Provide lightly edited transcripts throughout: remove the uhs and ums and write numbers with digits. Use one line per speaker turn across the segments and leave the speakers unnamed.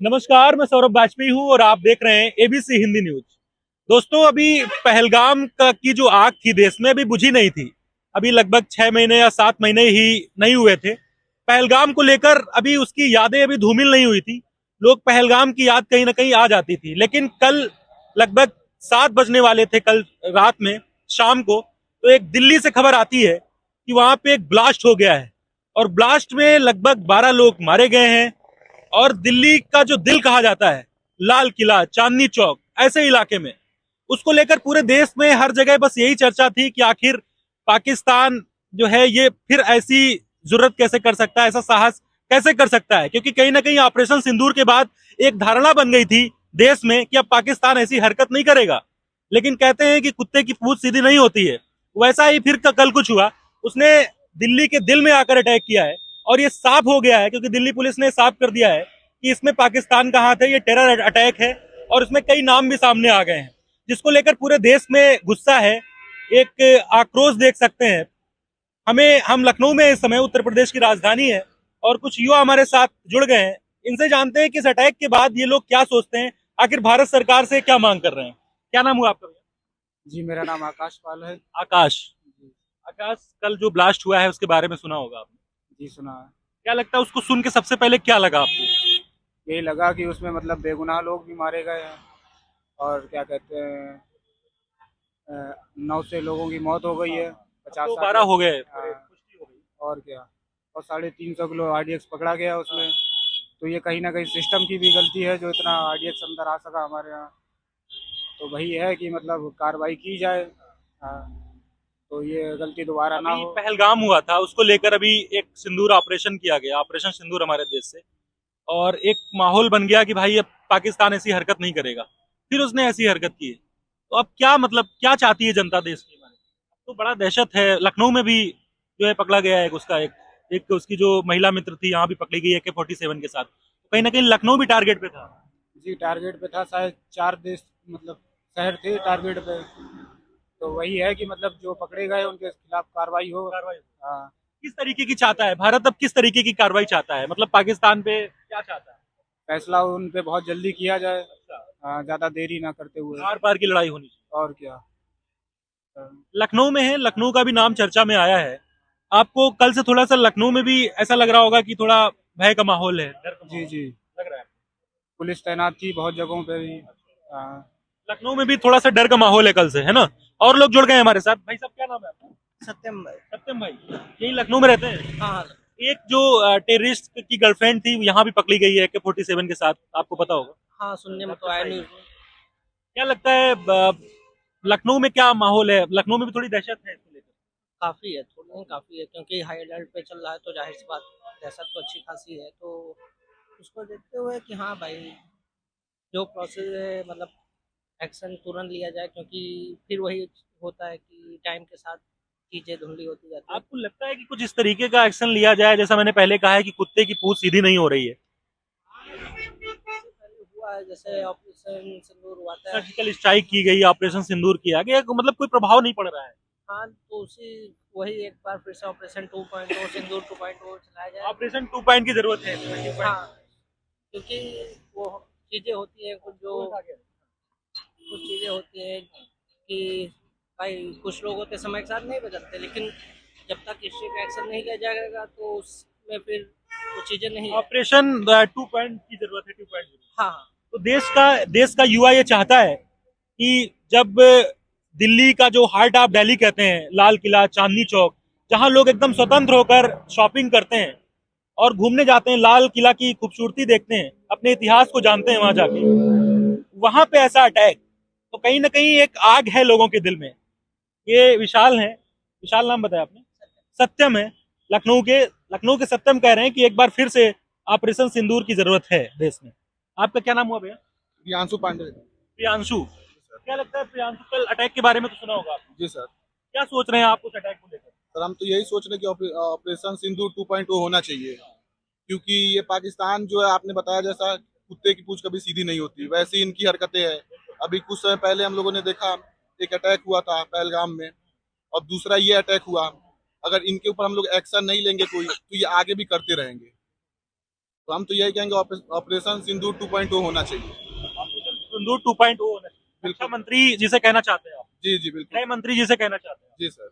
नमस्कार, मैं सौरभ वाजपेयी हूँ और आप देख रहे हैं एबीसी हिंदी न्यूज। दोस्तों, अभी पहलगाम का की जो आग थी देश में अभी बुझी नहीं थी। अभी लगभग 6 महीने या 7 महीने ही नहीं हुए थे। पहलगाम को लेकर अभी उसकी यादें अभी धूमिल नहीं हुई थी। लोग पहलगाम की याद कहीं ना कहीं आ जाती थी, लेकिन कल लगभग 7 बजने वाले थे, कल रात में, शाम को, तो एक दिल्ली से खबर आती है कि वहां पे एक ब्लास्ट हो गया है और ब्लास्ट में लगभग 12 लोग मारे गए हैं। और दिल्ली का जो दिल कहा जाता है, लाल किला, चांदनी चौक, ऐसे इलाके में, उसको लेकर पूरे देश में हर जगह बस यही चर्चा थी कि आखिर पाकिस्तान जो है ये फिर ऐसी जुर्रत कैसे कर सकता है, ऐसा साहस कैसे कर सकता है, क्योंकि कहीं ना कहीं ऑपरेशन सिंदूर के बाद एक धारणा बन गई थी देश में कि अब पाकिस्तान ऐसी हरकत नहीं करेगा। लेकिन कहते हैं कि कुत्ते की पूंछ सीधी नहीं होती है। वैसा ही फिर कल कुछ हुआ। उसने दिल्ली के दिल में आकर अटैक किया है और ये साफ हो गया है, क्योंकि दिल्ली पुलिस ने साफ कर दिया है कि इसमें पाकिस्तान का हाथ है, ये टेरर अटैक है। और इसमें कई नाम भी सामने आ गए हैं, जिसको लेकर पूरे देश में गुस्सा है, एक आक्रोश देख सकते हैं। हम लखनऊ में इस समय, उत्तर प्रदेश की राजधानी है, और कुछ युवा हमारे साथ जुड़ गए हैं। इनसे जानते हैं कि इस अटैक के बाद ये लोग क्या सोचते हैं, आखिर भारत सरकार से क्या मांग कर रहे हैं। क्या नाम हुआ आपका भैया?
जी, मेरा नाम आकाश पाल है।
आकाश।
जी।
आकाश, कल जो ब्लास्ट हुआ है उसके बारे में सुना होगा आपने।
जी, सुना है।
क्या लगता है, उसको सुन के सबसे पहले क्या लगा आपको?
यही लगा कि उसमें मतलब बेगुनाह लोग भी मारे गए हैं और क्या कहते हैं, 9 से लोगों की मौत हो गई
हाँ,
है,
हाँ। अब
50
तो
साठ
12
लोग।
हो गए,
हाँ,
पुष्टि हो गई।
और क्या। और 350 किलो आरडीएक्स पकड़ा गया
हाँ,
उसमें। तो ये कहीं ना कहीं सिस्टम की भी गलती है जो इतना आरडीएक्स अंदर आ सका हमारे यहाँ। तो वही है कि मतलब कार्रवाई की जाए। हाँ, तो ये गलती दोबारा ना
अभी
हो।
पहलगाम हुआ था, उसको लेकर अभी एक सिंदूर ऑपरेशन किया गया, ऑपरेशन सिंदूर हमारे देश से। और एक माहौल बन गया कि भाई अब पाकिस्तान ऐसी हरकत नहीं करेगा। फिर उसने ऐसी हरकत की है। तो अब क्या मतलब, क्या चाहती है जनता देश की हमारे? तो बड़ा दहशत है। लखनऊ में भी जो है पकड़ा गया है उसका एक उसकी जो महिला मित्र थी, यहाँ भी पकड़ी गई है AK-47 के साथ। तो कहीं ना कहीं लखनऊ भी टारगेट पे था।
जी, टारगेट पे था, शायद 4 देश मतलब शहर थे टारगेट पे। तो वही है कि मतलब जो पकड़े गए उनके खिलाफ कार्रवाई हो।
कार्रवाई
हाँ।
किस तरीके की चाहता है भारत, अब किस तरीके की कार्रवाई चाहता है, मतलब पाकिस्तान पे क्या चाहता है?
फैसला उन पे बहुत जल्दी किया जाए।
अच्छा।
हाँ, ज़्यादा देरी ना करते हुए।
आर पार की लड़ाई होनी चाहिए।
और क्या।
लखनऊ में है, लखनऊ का भी नाम चर्चा में आया है। आपको कल से थोड़ा सा लखनऊ में भी ऐसा लग रहा होगा कि थोड़ा भय का माहौल है, डर का
जी,
माहौल
जी।
लग रहा है?
पुलिस तैनात थी बहुत जगहों पे भी। हाँ।
लखनऊ में भी थोड़ा सा डर का माहौल है कल से, है ना? और लोग जुड़ गए हैं हमारे साथ। भाई साहब, क्या नाम है आपका?
सत्यम भाई।
सत्यम भाई। यही लखनऊ में रहते हैं?
हाँ हाँ।
एक जो टेररिस्ट की गर्लफ्रेंड थी, यहाँ भी पकड़ी गई है AK-47 के साथ, आपको पता होगा।
हाँ, सुनने में तो आया न्यूज में।
क्या लगता है, लखनऊ में क्या माहौल है? लखनऊ में भी थोड़ी दहशत है इसको लेकर?
काफी है, थोड़ी नहीं काफी है, क्योंकि हाई अलर्ट पे चल रहा है तो जाहिर सी बात, दहशत तो अच्छी खासी है। तो उसको देखते हुए कि हाँ भाई, जो प्रोसेस है मतलब एक्शन तुरंत लिया जाए, क्योंकि फिर वही होता है कि टाइम के साथ चीजें धुंधली होती जाती है।
आपको लगता है कि कुछ इस तरीके का एक्शन लिया जाए, जैसा मैंने पहले कहा है कि कुत्ते की पूंछ सीधी नहीं हो रही है?
इससे पहले हुआ है, जैसे ऑपरेशन सिंदूर हुआ था।
सर्जिकल स्ट्राइक की गई, ऑपरेशन सिंदूर किया गया, मतलब कोई प्रभाव नहीं पड़ रहा है।
हाँ, तो उसी वही एक बार फिर से ऑपरेशन 2.0 सिंदूर 2.0 चलाया जाए।
ऑपरेशन 2 पॉइंट की जरूरत है इसमें, 2 पॉइंट।
हाँ, क्योंकि वो चीज़ें होती हैं कुछ चीज़ें होती हैं कि भाई कुछ लोग होते समय के साथ नहीं बदलते, लेकिन जब तक स्ट्रिक्ट एक्शन नहीं लिया जाएगा तो उसमें फिर वो चीज़ें नहीं है।
ऑपरेशन 2 पॉइंट की जरूरत है, 2 पॉइंट।
हाँ हाँ।
तो देश का युवा ये चाहता है कि जब दिल्ली का जो हार्ट ऑफ दिल्ली कहते हैं, लाल किला, चांदनी चौक, जहां लोग एकदम स्वतंत्र होकर शॉपिंग करते हैं और घूमने जाते हैं, लाल किला की खूबसूरती देखते हैं, अपने इतिहास को जानते हैं वहां जाके, वहां पे ऐसा अटैक, तो कहीं ना कहीं एक आग है लोगों के दिल में। ये विशाल है, विशाल नाम बताया आपने? सत्यम है। लखनऊ के लखनऊ के सत्यम कह रहे हैं कि एक बार फिर से ऑपरेशन सिंदूर की जरूरत है देश में। आपका क्या नाम हुआ भैया?
प्रियांशु पांडे।
प्रियांशु। क्या लगता है प्रियांशु, कल अटैक के बारे में तो सुना होगा आपने?
जी सर।
क्या सोच रहे हैं आप उस अटैक को लेकर?
सर, हम तो यही सोच रहे हैं कि ऑपरेशन सिंदूर 2.0 होना चाहिए। क्योंकि ये पाकिस्तान जो है, आपने बताया जैसा, कुत्ते की पूंछ कभी सीधी नहीं होती, वैसी इनकी हरकतें हैं। अभी कुछ समय पहले हम लोगों ने देखा, एक अटैक हुआ था पहलगाम में, और दूसरा ये अटैक हुआ। अगर इनके ऊपर हम लोग एक्शन नहीं लेंगे कोई, तो ये आगे भी करते रहेंगे। तो हम तो यही कहेंगे ऑपरेशन सिंदूर 2.0 होना चाहिए।
ऑपरेशन सिंदूर 2.0 होना चाहिए। रक्षा मंत्री जिसे कहना चाहते हैं आप,
जी जी बिल्कुल।
गृह मंत्री जिसे कहना चाहते हैं,
जी सर।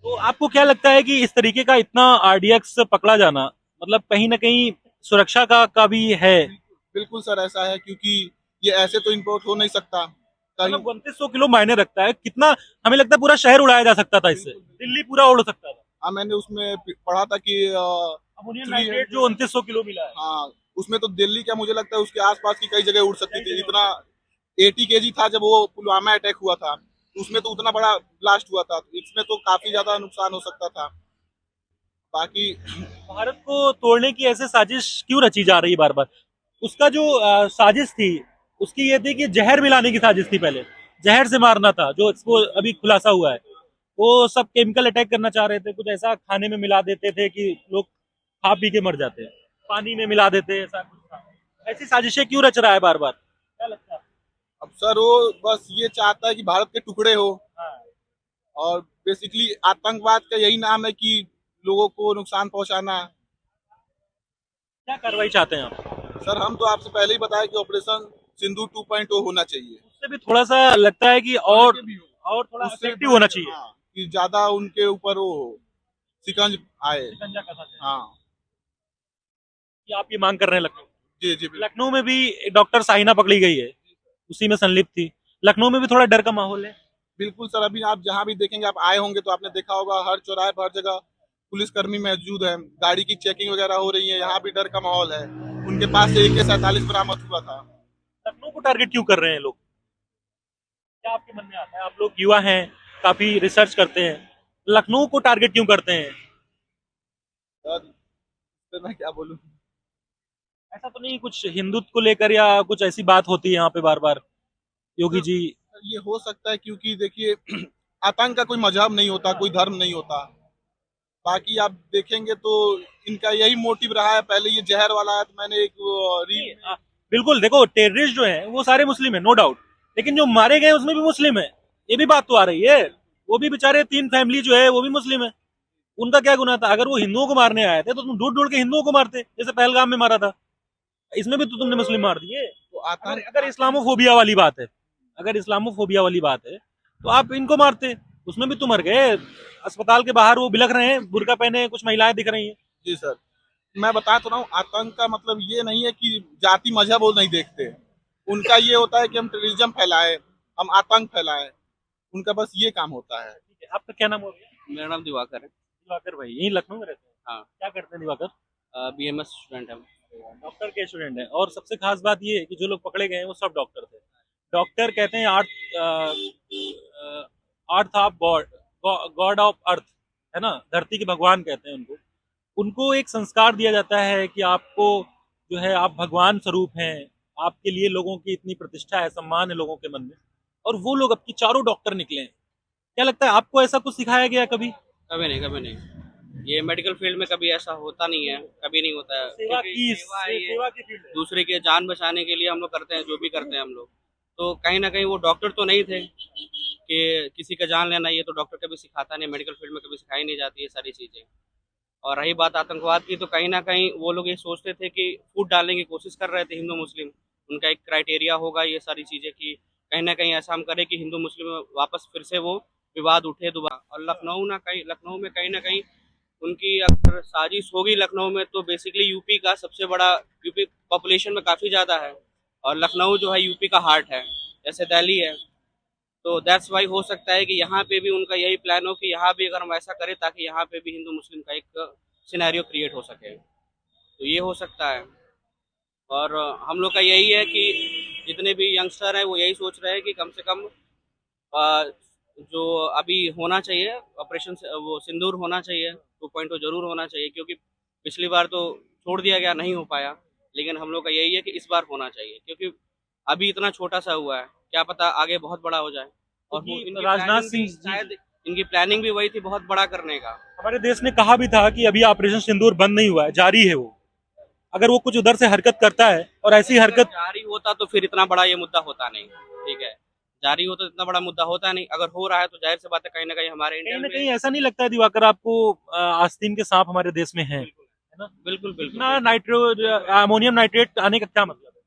तो आपको क्या लगता है कि इस तरीके का इतना आरडीएक्स पकड़ा जाना मतलब कहीं ना कहीं सुरक्षा का भी है?
बिल्कुल सर ऐसा है, क्योंकि ये ऐसे तो इम्पोर्ट हो नहीं सकता कहीं।
मतलब 2900 किलो मायने रखता है कितना। हमें लगता है पूरा शहर उड़ाया जा सकता था इससे, दिल्ली पूरा उड़ सकता था।
हाँ मैंने उसमें पढ़ा था कि
अमोनियम
300
नाइट्रेट जो 2900 किलो मिला है।
हाँ उसमें तो दिल्ली क्या, मुझे लगता है उसके आसपास की कई जगह उड़ सकती थी। इतना 80 kg था जब वो पुलवामा अटैक हुआ था, उसमें तो उतना बड़ा ब्लास्ट हुआ था, इसमें तो काफी ज्यादा नुकसान हो सकता था। बाकी
भारत को तोड़ने की ऐसे साजिश क्यों रची जा रही है बार बार? उसका जो साजिश थी उसकी ये थी कि जहर मिलाने की साजिश थी पहले, जहर से मारना था, जो इसको अभी खुलासा हुआ है। वो सब केमिकल अटैक करना चाह रहे थे, कुछ ऐसा खाने में मिला देते थे कि लोग खा पी के मर जाते हैं, पानी में मिला देते, ऐसा कुछ था। ऐसी साजिशें क्यों रच रहा है बार बार, क्या लगता है?
अब सर वो बस ये चाहता है कि भारत के टुकड़े हो,
हाँ,
और बेसिकली आतंकवाद का यही नाम है कि लोगों को नुकसान पहुंचाना।
क्या कार्रवाई चाहते हैं आप?
सर हम तो आपसे पहले ही बताया कि ऑपरेशन सिंधु 2.0 होना चाहिए।
उससे भी थोड़ा सा लगता है कि और थोड़ा
उससे
इफेक्टिव होना चाहिए।
हाँ, कि ज्यादा उनके ऊपर वो शिकंज आए।
शिकंजा कसा जाए,
हाँ
कि आप ये मांग कर रहे हैं लखनऊ?
जी जी बिल्कुल।
लखनऊ में भी डॉक्टर साहिना पकड़ी गई है, उसी में संलिप्त थी। लखनऊ में भी थोड़ा डर का माहौल है।
बिल्कुल सर, अभी आप जहाँ भी देखेंगे, आप आए होंगे तो आपने देखा होगा हर चौराहे पर हर जगह पुलिसकर्मी मौजूद है, गाड़ी की चेकिंग वगैरह हो रही है। यहाँ भी डर का माहौल है। उनके पास से AK-47 बरामद हुआ था।
लखनऊ को टारगेट क्यों कर रहे हैं लोग? क्या आपके मन में आता है? आप लोग युवा हैं, काफी रिसर्च करते हैं, लखनऊ को टारगेट क्यों करते हैं?
सर तो मैं क्या बोलूँ।
ऐसा तो नहीं कुछ हिंदुत्व को लेकर या कुछ ऐसी बात होती है यहाँ पे बार बार, योगी जी?
ये हो सकता है क्योंकि देखिए आतंक का कोई मजहब नहीं होता, कोई धर्म नहीं होता। बाकी आप देखेंगे तो इनका यही मोटिव रहा है। पहले ये जहर वाला है, तो मैंने एक रील
बिल्कुल, देखो टेररिस्ट जो है वो सारे मुस्लिम है, नो डाउट, लेकिन जो मारे गए उसमें भी मुस्लिम है, ये भी बात तो आ रही है। वो भी बेचारे 3 फैमिली जो है वो भी मुस्लिम है, उनका क्या गुनाह था? अगर वो हिंदुओं को मारने आए थे तो तुम ढूंढ ढूंढ के हिंदुओं को मारते, जैसे पहलगाम में मारा था। इसमें भी तो तुमने मुस्लिम मार दिए।
तो
अगर
आतंक
अगर इस्लामोफोबिया वाली बात है, अगर इस्लामोफोबिया वाली बात है तो आप इनको मारते, उसमें भी तो मर गए। अस्पताल के बाहर वो बिलख रहे हैं, बुर्का पहने कुछ महिलाएं दिख रही हैं।
जी सर, मैं बता तो रहा हूँ, आतंक का मतलब ये नहीं है कि जाति मजहब वो नहीं देखते। उनका ये होता है कि हम टेररिज्म फैलाएं, हम आतंक फैलाएं। उनका बस ये काम होता है।
ठीक है, आपका क्या नाम हो गया?
मेरा नाम दिवाकर है।
दिवाकर भाई यही लखनऊ में रहते हैं?
हाँ।
क्या करते हैं दिवाकर?
BMS स्टूडेंट है।
डॉक्टर के स्टूडेंट हैं, और सबसे खास बात ये है कि जो लोग पकड़े गए हैं वो सब डॉक्टर थे। डॉक्टर कहते हैं earth of god, god of earth, है ना, धरती के भगवान कहते हैं उनको। उनको एक संस्कार दिया जाता है कि आपको जो है आप भगवान स्वरूप हैं, आपके लिए लोगों की इतनी प्रतिष्ठा है, सम्मान है लोगों के मन में, और वो लोग अब की चारों डॉक्टर निकले हैं। क्या लगता है आपको, ऐसा कुछ सिखाया गया कभी?
कभी नहीं, कभी नहीं। ये मेडिकल फील्ड में कभी ऐसा होता नहीं है, कभी नहीं होता है।
सेवा
क्योंकि
की
सेवा है ये,
सेवा की फील्ड है।
दूसरे की जान बचाने के लिए हम लोग करते हैं जो भी करते हैं हम लोग। तो कहीं ना कहीं वो डॉक्टर तो नहीं थे कि किसी का जान लेना, ये तो डॉक्टर कभी सिखाता नहीं, मेडिकल फील्ड में कभी सिखाई नहीं जाती ये सारी चीज़ें। और रही बात आतंकवाद की, तो कहीं ना कहीं वो लोग ये सोचते थे कि फूट डालने की कोशिश कर रहे थे हिंदू मुस्लिम। उनका एक क्राइटेरिया होगा ये सारी चीज़ें कि कहीं ना कहीं ऐसा हम करें कि हिंदू मुस्लिम में वापस फिर से वो विवाद उठे दोबारा। और लखनऊ में कहीं ना कहीं उनकी अगर साजिश होगी लखनऊ में, तो बेसिकली यूपी का सबसे बड़ा, यूपी पॉपुलेशन में काफ़ी ज़्यादा है, और लखनऊ जो है यूपी का हार्ट है, जैसे दिल्ली है। तो दैट्स वाई हो सकता है कि यहाँ पे भी उनका यही प्लान हो कि यहाँ भी अगर हम ऐसा करें ताकि यहाँ पे भी हिंदू मुस्लिम का एक सिनेरियो क्रिएट हो सके, तो ये हो सकता है। और हम लोग का यही है कि जितने भी यंगस्टर हैं वो यही सोच रहे हैं कि कम से कम जो अभी होना चाहिए ऑपरेशन, वो सिंदूर होना चाहिए, 2.0 जरूर होना चाहिए, क्योंकि पिछली बार तो छोड़ दिया गया, नहीं हो पाया। लेकिन हम लोग का यही है कि इस बार होना चाहिए, क्योंकि अभी इतना छोटा सा हुआ है, क्या पता आगे बहुत बड़ा हो जाए। और
क्योंकि
इनकी
राजनाथ
प्लानिंग
सिंह
भी शायद, इनकी प्लानिंग भी वही थी बहुत बड़ा करने का।
हमारे देश ने कहा भी था कि अभी ऑपरेशन सिंदूर बंद नहीं हुआ है, जारी है वो। अगर वो कुछ उधर से हरकत करता है और ऐसी
अगर
हरकत,
जारी होता तो फिर इतना बड़ा ये मुद्दा होता नहीं। ठीक है, जारी होता तो इतना बड़ा मुद्दा होता नहीं। अगर हो रहा है तो जाहिर सी बात है कहीं ना कहीं हमारे
कहीं
इंडिया
ना
में
कहीं ऐसा नहीं लगता है दिवाकर आपको आस्तीन के सांप हमारे देश में हैं? ना?
बिल्कुल बिल्कुल
इतना अमोनियम नाइट्रेट आने का क्या मतलब है?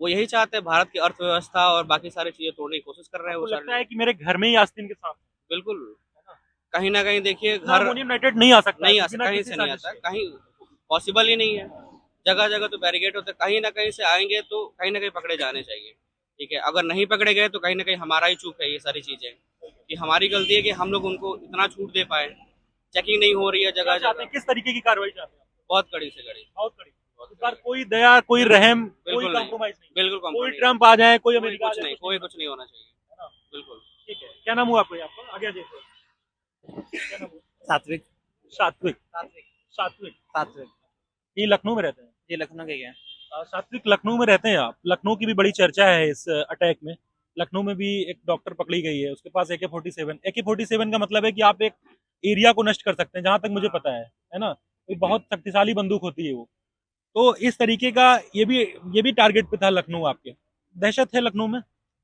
वो यही चाहते हैं, भारत की अर्थव्यवस्था और बाकी सारी चीजें तोड़ने की कोशिश कर रहे हैं वो
आपको
सारे
लगता है
लोग।
कि मेरे घर में ही आस्तीन के सांप हैं?
बिल्कुल,
है ना?
कहीं ना कहीं देखिए
इतना
घर
अमोनियम नाइट्रेट नहीं आ सकता
नहीं
है
आ
बिना
सकता, कहीं
किसी
से नहीं
साजिश
आता,
के।
कहीं पॉसिबल ही नहीं है। जगह जगह तो बैरिकेड होते हैं, कहीं ना कहीं से आएंगे तो कहीं ना कहीं पकड़े जाने चाहिए। ठीक है, अगर नहीं पकड़े गए तो कहीं ना कहीं हमारा ही चूक है ये सारी चीजें, कि हमारी गलती है कि हम लोग उनको इतना छूट दे पाए। चेकिंग नहीं हो रही है
क्या
जगह
चाहते
जगह,
हैं, किस तरीके की कार्रवाई चाहते हैं आप?
बहुत कड़ी से कड़ी।
बहुत कड़ी।
बहुत
इस बार
कड़ी।
कोई दया, कोई रहम, कोई
बिल्कुल नहीं,
कॉम्प्रोमाइज नहीं,
बिल्कुल
कोई
कॉम्प्रोमाइज
ट्रम्प आ जाए, कोई
कोई
अमेरिका आ
कुछ
जाए,
नहीं,
कुछ
कोई
नहीं
कुछ नहीं होना चाहिए।
है ना?
बिल्कुल।
ठीक है, क्या नाम हुआ आपको? आपका आगे देखो, क्या नाम हुआ?
सात्विक।
सात्विक।
सात्विक।
सात्विक,
सात्विक।
ये लखनऊ में रहते हैं?
जी लखनऊ के ही है।
सात्विक, लखनऊ में रहते हैं आप? लखनऊ की भी बड़ी चर्चा है इस अटैक में। लखनऊ में भी एक डॉक्टर पकड़ी गई है, उसके पास AK-47 का मतलब है कि आप एक एरिया को नष्ट कर सकते हैं, जहां तक मुझे पता है ना? एक बहुत शक्तिशाली बंदूक होती है वो। तो इस तरीके का ये भी टारगेट पे था लखनऊ आपके। दहशत है लखनऊ में?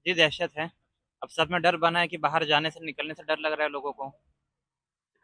जी दहशत है। अब सब में डर बना है कि बाहर जाने से निकलने से डर लग रहा है लोगों को,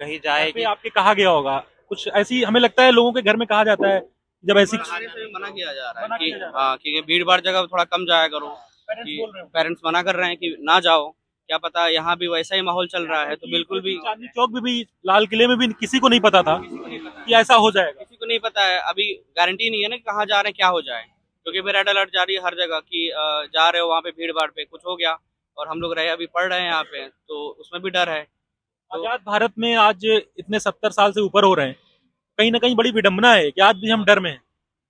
कहीं
घर
जाए
पे
कि
आपके कहा गया होगा कुछ ऐसी, हमें लगता है लोगों के घर में कहा जाता है जब ऐसी
आने से भी मना किया जा रहा
मना
है कि
किया जा रहा है।
हाँ, कि भीड़ भाड़ जगह थोड़ा कम जाया करो।
पेरेंट्स
कि
बोल रहे हो
पेरेंट्स मना कर रहे हैं कि ना जाओ, क्या पता यहाँ भी वैसा ही माहौल चल रहा है, तो बिल्कुल भी
चांदनी चौक में भी, लाल किले में भी किसी को नहीं पता था कि ऐसा हो जाएगा।
किसी को नहीं पता है। अभी गारंटी नहीं है ना कि कहाँ जा रहे हैं, क्या हो जाए, क्योंकि भी रेड अलर्ट जारी है हर जगह कि जा रहे हो वहाँ पे भीड़ भाड़ पे कुछ हो गया और हम लोग रहे अभी पढ़ रहे हैं यहाँ पे, तो उसमें भी डर है। तो
आजाद भारत में आज इतने 70 साल से ऊपर हो रहे हैं, कहीं ना कहीं बड़ी विडंबना है कि आज भी हम डर में हैं।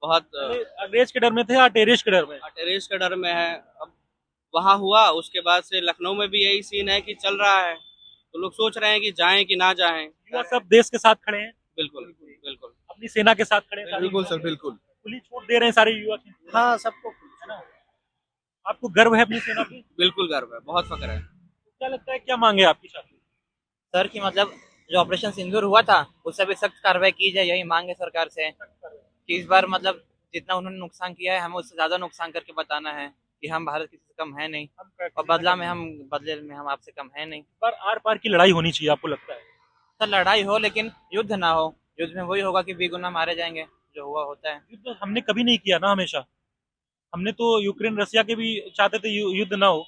बहुत
पहले अंग्रेज के डर में थे या टेररिस्ट के डर में?
टेररिस्ट का डर में है। अब वहाँ हुआ, उसके बाद से लखनऊ में भी यही सीन है कि चल रहा है, तो लोग सोच रहे हैं कि जाएं कि ना जाएं।
युवा सब देश के साथ खड़े हैं,
बिल्कुल बिल्कुल।
अपनी सेना के साथ खड़े हैं सारे
बिल्कुल
युवा।
सर, बिल्कुल।
खुली छूट दे रहे हैं सारे युवा की,
हाँ सबको।
है ना? आपको गर्व है अपनी सेना पे?
बिल्कुल गर्व है, बहुत फक्र है।
क्या लगता है, क्या मांगे आपकी शादी?
सर की मतलब जो ऑपरेशन सिंदूर हुआ था उससे भी सख्त कार्रवाई की जाए, यही मांग है सरकार से कि इस बार मतलब जितना उन्होंने नुकसान किया है हमें उससे ज्यादा नुकसान करके बताना है कि हम भारत किसी से कम है नहीं, और बदले में हम आपसे कम है नहीं।
पर आर पार की लड़ाई होनी चाहिए, आपको लगता है?
सर लड़ाई हो लेकिन युद्ध ना हो। युद्ध में वही होगा कि बेगुनाह मारे जाएंगे, जो हुआ होता है।
युद्ध हमने कभी नहीं किया ना, हमेशा हमने तो यूक्रेन रसिया के भी चाहते थे युद्ध ना हो।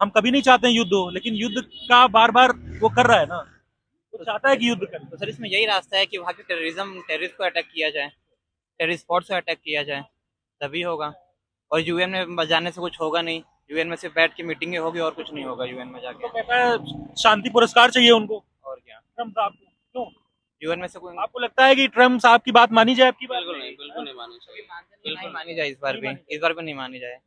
हम कभी नहीं चाहते हैं युद्ध हो, लेकिन युद्ध का बार बार वो कर रहा है ना, वो चाहता है कि युद्ध करे।
तो सर इसमें यही रास्ता है कि वहाँ के टेररिस्ट को अटैक किया जाए, टेररिस्ट स्पॉट से अटैक किया जाए, तभी होगा। और यूएन में जाने से कुछ होगा नहीं, यूएन में सिर्फ बैठ के मीटिंगें होगी और कुछ नहीं होगा यूएन में
तो
जाके।
कहता है शांति पुरस्कार चाहिए उनको,
और क्या,
ट्रम्प साहब को। क्यों
यूएन में से कोई
आपको लगता है कि ट्रम्प साहब की बात मानी जाए? आपकी बात
बिल्कुल नहीं मानी चाहिए।
नहीं मानी जाए, इस बार भी नहीं मानी जाए।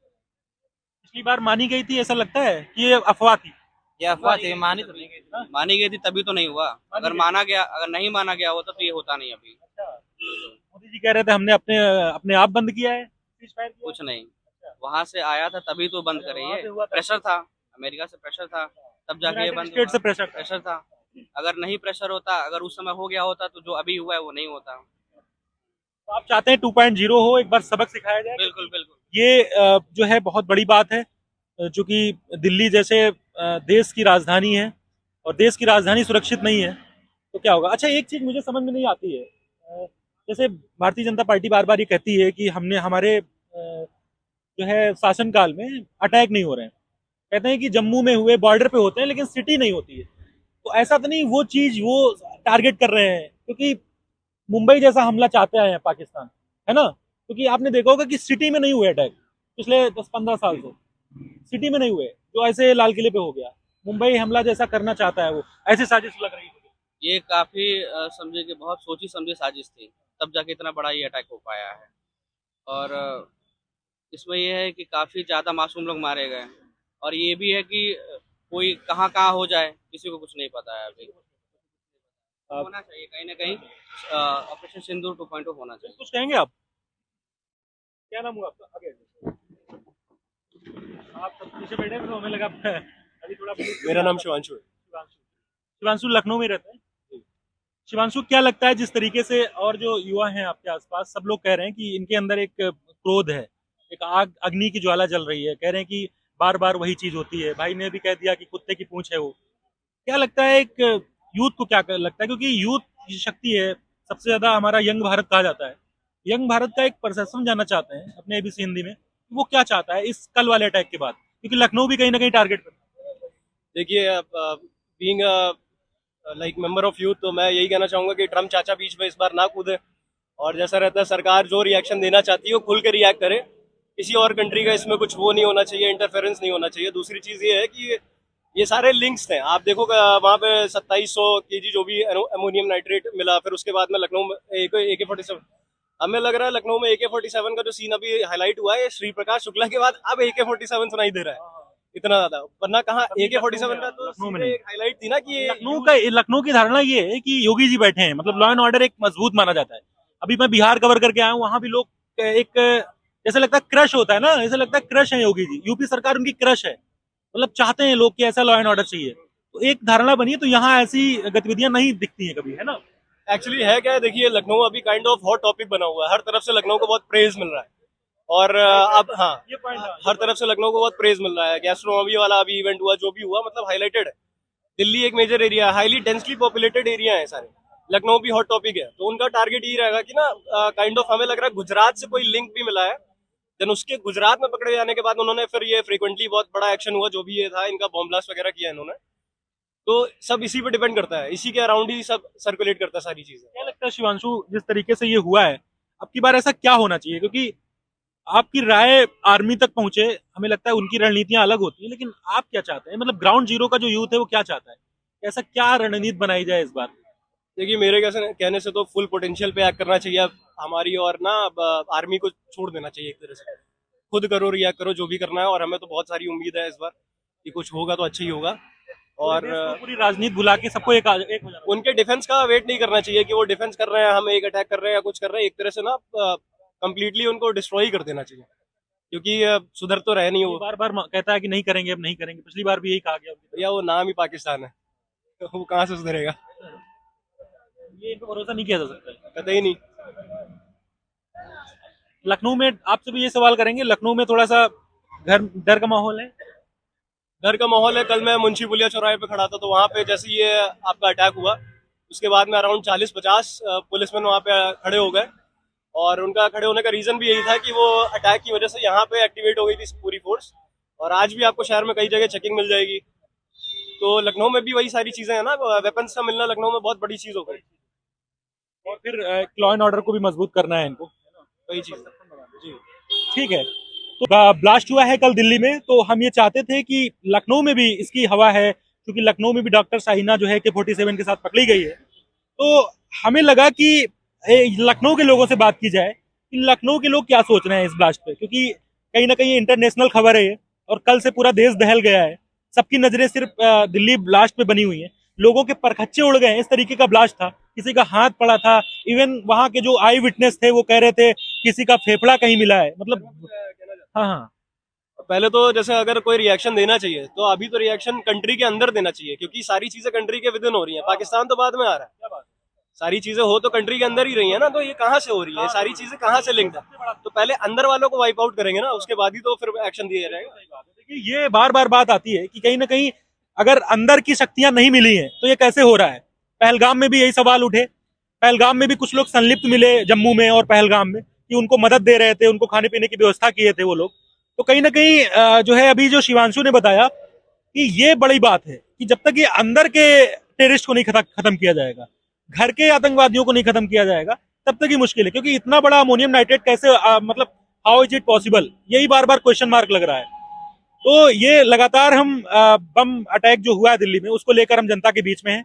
पिछली बार मानी गई थी, ऐसा लगता है कि ये अफवाह थी?
ये अफवाह थी, मानी तो नहीं गई।
मानी गई थी तभी तो नहीं हुआ। अगर माना गया, अगर नहीं माना गया होता तो ये होता नहीं अभी।
मोदी जी कह रहे थे हमने अपने अपने आप बंद किया है, ceasefire किया है।
कुछ नहीं, वहां से आया था तभी तो बंद करे।
वहाँ से
ये
हुआ था।
प्रेशर था, अमेरिका से प्रेशर था, तब जाके ये
यूनाइटेड
बंद
स्टेट से
हुआ।
प्रेशर था।
प्रेशर था। अगर नहीं प्रेशर होता, अगर उस समय हो गया होता तो जो अभी हुआ है वो नहीं होता।
तो आप चाहते हैं 2.0 हो, एक बार सबक सिखाया जाए?
बिल्कुल बिल्कुल।
ये जो है बहुत बड़ी बात है, जो कि दिल्ली जैसे देश की राजधानी है और देश की राजधानी सुरक्षित नहीं है तो क्या होगा? अच्छा, एक चीज मुझे समझ में नहीं आती है, जैसे भारतीय जनता पार्टी बार बार ये कहती है कि हमने हमारे जो है शासनकाल में अटैक नहीं हो रहे हैं। कहते हैं कि जम्मू में हुए, बॉर्डर पे होते हैं, लेकिन सिटी नहीं होती है। तो ऐसा तो नहीं वो चीज वो टारगेट कर रहे हैं क्योंकि मुंबई जैसा हमला चाहते हैं पाकिस्तान, है ना? क्योंकि आपने देखा होगा कि सिटी में नहीं हुए अटैक पिछले 10-15 साल से, सिटी में नहीं हुए, जो ऐसे लाल किले पे हो गया। मुंबई हमला जैसा करना चाहता है वो, ऐसी साजिश लग रही है।
ये काफी समझे कि बहुत सोची समझी साजिश थी, तब जाके इतना बड़ा ये अटैक हो पाया है। और इसमें ये है कि काफी ज्यादा मासूम लोग मारे गए, और ये भी है कि कोई कहाँ कहाँ हो जाए किसी को कुछ नहीं पता है अभी। होना चाहिए कहीं ना कहीं ऑपरेशन सिंदूर 2.0 होना चाहिए।
कुछ कहेंगे आप? क्या नाम हुआ आपका? आगे आप सब पीछे बैठे थे तो हमें लगा अभी थोड़ा।
मेरा नाम शिवांशु है।
शिवांशु लखनऊ में रहते हैं। शिवांशु, क्या लगता है जिस तरीके से और जो युवा हैं आपके आसपास, सब लोग कह रहे हैं कि इनके अंदर एक क्रोध है, एक आग, अग्नि की ज्वाला जल रही है, कह रहे हैं कि बार बार वही चीज होती है। भाई ने भी कह दिया कि कुत्ते की पूंछ है वो। क्या लगता है एक यूथ को, क्या लगता है, क्योंकि यूथ की शक्ति है, सबसे ज्यादा हमारा यंग भारत कहा जाता है। यंग भारत का एक परसेप्शन जानना चाहते हैं अपने एबीसी हिंदी में, वो क्या चाहता है इस कल वाले अटैक के बाद, क्योंकि लखनऊ भी कहीं ना कहीं टारगेट पर।
देखिए, being like member of youth, तो मैं यही कहना चाहूंगा कि ट्रम्प चाचा बीच में इस बार ना कूदे, और जैसा रहता है सरकार जो रिएक्शन देना चाहती है वो खुल के रिएक्ट करे। किसी और कंट्री का इसमें कुछ वो नहीं होना चाहिए, इंटरफेरेंस नहीं होना चाहिए। दूसरी चीज ये है कि ये सारे लिंक्स थे। आप देखो वहाँ पे 2700 केजी जो भी अमोनियम नाइट्रेट मिला, फिर उसके बाद में लखनऊ में AK-47। हमें लग रहा है लखनऊ में AK-47 का जो सीन अभी हाईलाइट हुआ है श्री प्रकाश शुक्ला के बाद, अब AK-47 सुनाई दे रहा है इतना ज्यादा, वरना कहाँ AK-47 का तो
लखनऊ में
सीधे एक हाईलाइट थी ना कि ये
लखनऊ की धारणा ये है कि योगी जी बैठे हैं, मतलब लॉ एंड ऑर्डर एक मजबूत माना जाता है। अभी मैं बिहार कवर करके आया हूँ, वहां भी लोग एक जैसे लगता है क्रश होता है ना, ऐसे लगता है क्रश है योगी जी, यूपी सरकार उनकी क्रश है, मतलब चाहते हैं लोग कि ऐसा लॉ एंड ऑर्डर चाहिए। तो एक धारणा बनी है, तो यहाँ ऐसी गतिविधियां नहीं दिखती है कभी, है ना।
एक्चुअली है क्या है, देखिए लखनऊ अभी काइंड ऑफ हॉट टॉपिक बना हुआ है। हर तरफ से लखनऊ को बहुत प्रेज मिल रहा है, और अब हाँ,
ये पॉइंट
हर तरफ से लखनऊ को बहुत प्रेज मिल रहा है। गैस्ट्रोनॉमी वाला अभी इवेंट हुआ, जो भी हुआ, मतलब हाईलाइटेड है। दिल्ली एक मेजर एरिया है, हाईली डेंसली पॉपुलेटेड एरिया है सारे। लखनऊ भी हॉट टॉपिक है, तो उनका टारगेट यही रहेगा कि ना काइंड ऑफ हमें लग रहा है गुजरात से कोई लिंक भी मिला है। देन उसके गुजरात में पकड़े जाने के बाद उन्होंने फिर ये फ्रीक्वेंटली बहुत बड़ा एक्शन हुआ, जो भी ये था इनका बॉम्ब ब्लास्ट वगैरह किया इन्होंने। तो सब इसी पे डिपेंड करता है, इसी के अराउंड ही सब सर्कुलेट करता है सारी चीजें।
क्या लगता है शिवांशु, जिस तरीके से ये हुआ है, अब की बार ऐसा क्या होना चाहिए, क्योंकि आपकी राय आर्मी तक पहुंचे, हमें लगता है उनकी रणनीतियां अलग होती हैं, लेकिन आप क्या चाहते हैं, मतलब ग्राउंड जीरो का जो यूथ है वो क्या चाहता है, ऐसा क्या रणनीति बनाई जाए इस बार।
देखिए, मेरे कहने से तो फुल पोटेंशियल पे एक्ट करना चाहिए अब हमारी, और ना आर्मी को छोड़ देना चाहिए एक तरह से। खुद करो, रिएक्ट करो, जो भी करना है। और हमें तो बहुत सारी उम्मीद है इस बार कि कुछ होगा तो अच्छा ही होगा। और
पूरी राजनीति भुला के सबको एक हो जाना।
उनके डिफेंस का वेट नहीं करना चाहिए कि वो डिफेंस कर रहे हैं, हम एक अटैक कर रहे हैं या कुछ कर रहे हैं। एक तरह से ना कंप्लीटली उनको डिस्ट्रॉय कर देना चाहिए, क्योंकि सुधर तो रहे नहीं वो।
बार बार कहता है कि नहीं करेंगे, अब नहीं करेंगे, पिछली बार भी यही कहा गया।
भैया वो नाम ही पाकिस्तान है, वो कहाँ से सुधरेगा।
ये इन पे भरोसा नहीं किया जा सकता।
कतई नहीं।
लखनऊ में आपसे भी ये सवाल करेंगे, लखनऊ में थोड़ा सा डर का माहौल है।
डर का माहौल है। कल मैं मुंशी पुलिया चौराहे पे खड़ा था, तो वहाँ पे जैसे ये आपका अटैक हुआ, उसके बाद में अराउंड 40-50 पुलिसमैन वहाँ पे खड़े हो गए। और उनका खड़े होने का रीजन भी यही था कि वो अटैक की वजह से यहाँ पे एक्टिवेट हो गई थी पूरी फोर्स। और आज भी आपको शहर में कई जगह चेकिंग मिल जाएगी। तो लखनऊ में भी वही सारी चीजें हैं ना, वेपन्स का मिलना लखनऊ में बहुत बड़ी चीज हो गई।
और फिर लॉ एंड ऑर्डर को भी मजबूत करना है इनको,
वही चीज जी।
ठीक है। तो ब्लास्ट हुआ है कल दिल्ली में, तो हम ये चाहते थे कि लखनऊ में भी इसकी हवा है, क्योंकि लखनऊ में भी डॉक्टर शाहीना जो है AK-47 के साथ पकड़ी गई है। तो हमें लगा कि लखनऊ के लोगों से बात की जाए कि लखनऊ के लोग क्या सोच रहे हैं इस ब्लास्ट पे, क्योंकि कहीं ना कहीं इंटरनेशनल खबर है ये, और कल से पूरा देश दहल गया है। सबकी नजरें सिर्फ दिल्ली ब्लास्ट पे बनी हुई है, लोगों के परखच्चे उड़ गए हैं। इस तरीके का ब्लास्ट था, किसी का हाथ पड़ा था, इवन वहां के जो आई विटनेस थे वो कह रहे थे किसी का फेफड़ा कहीं मिला है, मतलब हाँ हाँ।
पहले तो जैसे अगर कोई रिएक्शन देना चाहिए तो अभी तो रिएक्शन कंट्री के अंदर देना चाहिए, क्योंकि सारी चीजें कंट्री के विद इन हो रही हैं। पाकिस्तान तो बाद में आ रहा है, सारी चीजें हो तो कंट्री के अंदर ही रही है ना। तो ये कहाँ से हो रही है, सारी चीजें कहाँ से लिंक्ड है। तो पहले अंदर वालों को वाइप आउट करेंगे ना, उसके बाद ही तो फिर एक्शन दिया जाएगा।
देखिए, ये बार बार बात आती है कि कहीं ना कहीं अगर अंदर की शक्तियां नहीं मिली हैं तो ये कैसे हो रहा है। पहलगाम में भी यही सवाल उठे, पहलगाम में भी कुछ लोग संलिप्त मिले जम्मू में और पहलगाम में, कि उनको मदद दे रहे थे, उनको खाने पीने की व्यवस्था किए थे वो लोग। तो कहीं ना कहीं जो है, अभी जो शिवांशु ने बताया कि ये बड़ी बात है कि जब तक ये अंदर के टेररिस्ट को नहीं खत्म किया जाएगा, घर के आतंकवादियों को नहीं खत्म किया जाएगा, तब तक ही मुश्किल है। क्योंकि इतना बड़ा अमोनियम नाइट्रेट कैसे मतलब हाउ इज इट पॉसिबल, यही बार बार क्वेश्चन मार्क लग रहा है। तो ये लगातार हम बम अटैक जो हुआ है दिल्ली में, उसको लेकर हम जनता के बीच में हैं।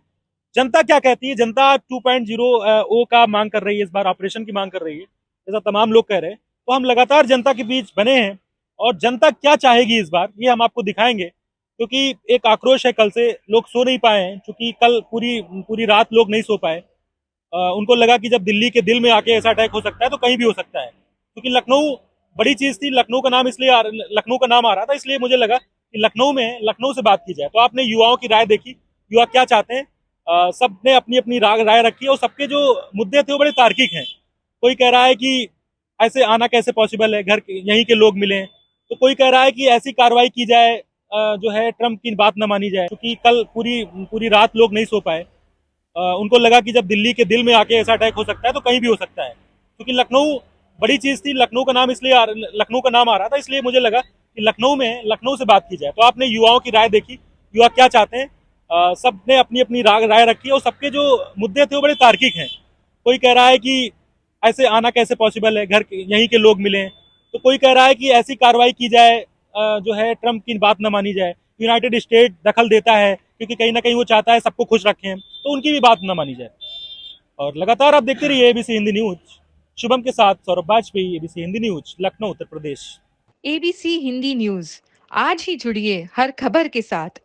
जनता क्या कहती है, जनता 2.0 का मांग कर रही है, इस बार ऑपरेशन की मांग कर रही है, जैसा तमाम लोग कह रहे हैं। तो हम लगातार जनता के बीच बने हैं, और जनता क्या चाहेगी इस बार ये हम आपको दिखाएंगे। क्योंकि एक आक्रोश है, कल से लोग सो नहीं पाए हैं, क्योंकि कल पूरी रात लोग नहीं सो पाए। उनको लगा कि जब दिल्ली के दिल में आके ऐसा अटैक हो सकता है तो कहीं भी हो सकता है, क्योंकि लखनऊ बड़ी चीज थी। लखनऊ का नाम इसलिए लखनऊ का नाम आ रहा था, इसलिए मुझे लगा कि लखनऊ से बात की जाए। तो आपने युवाओं की राय देखी, युवा क्या चाहते हैं, सबने अपनी अपनी राय रखी, और सबके जो मुद्दे थे वो बड़े तार्किक हैं। कोई कह रहा है कि ऐसे आना कैसे पॉसिबल है, घर यहीं के लोग मिले हैं। तो कोई कह रहा है कि ऐसी कार्रवाई की जाए जो है, ट्रम्प की बात न मानी जाए, क्योंकि कल पूरी रात लोग नहीं सो पाए। उनको लगा कि जब दिल्ली के दिल में आके ऐसा अटैक हो सकता है तो कहीं भी हो सकता है, क्योंकि लखनऊ बड़ी चीज थी। लखनऊ का नाम इसलिए लखनऊ का नाम आ रहा था, इसलिए मुझे लगा कि लखनऊ से बात की जाए। तो आपने युवाओं की राय देखी, युवा क्या चाहते हैं, सबने अपनी अपनी राय रखी और सबके जो मुद्दे थे वो बड़े तार्किक हैं। कोई कह रहा है कि ऐसे आना कैसे पॉसिबल है, यहीं के लोग मिले। तो कोई कह रहा है कि ऐसी कार्रवाई की जाए, जो है ट्रम्प की बात न मानी जाए, यूनाइटेड स्टेट दखल देता है क्योंकि कहीं ना कहीं वो चाहता है सबको खुश रखें, तो उनकी भी बात न मानी जाए। और लगातार आप देखते रहिए एबीसी हिंदी न्यूज। शुभम के साथ Saurabh Vajpayee, ABC Hindi news, Lucknow, Uttar Pradesh.
ABC Hindi news, आज ही जुड़िए हर खबर के साथ।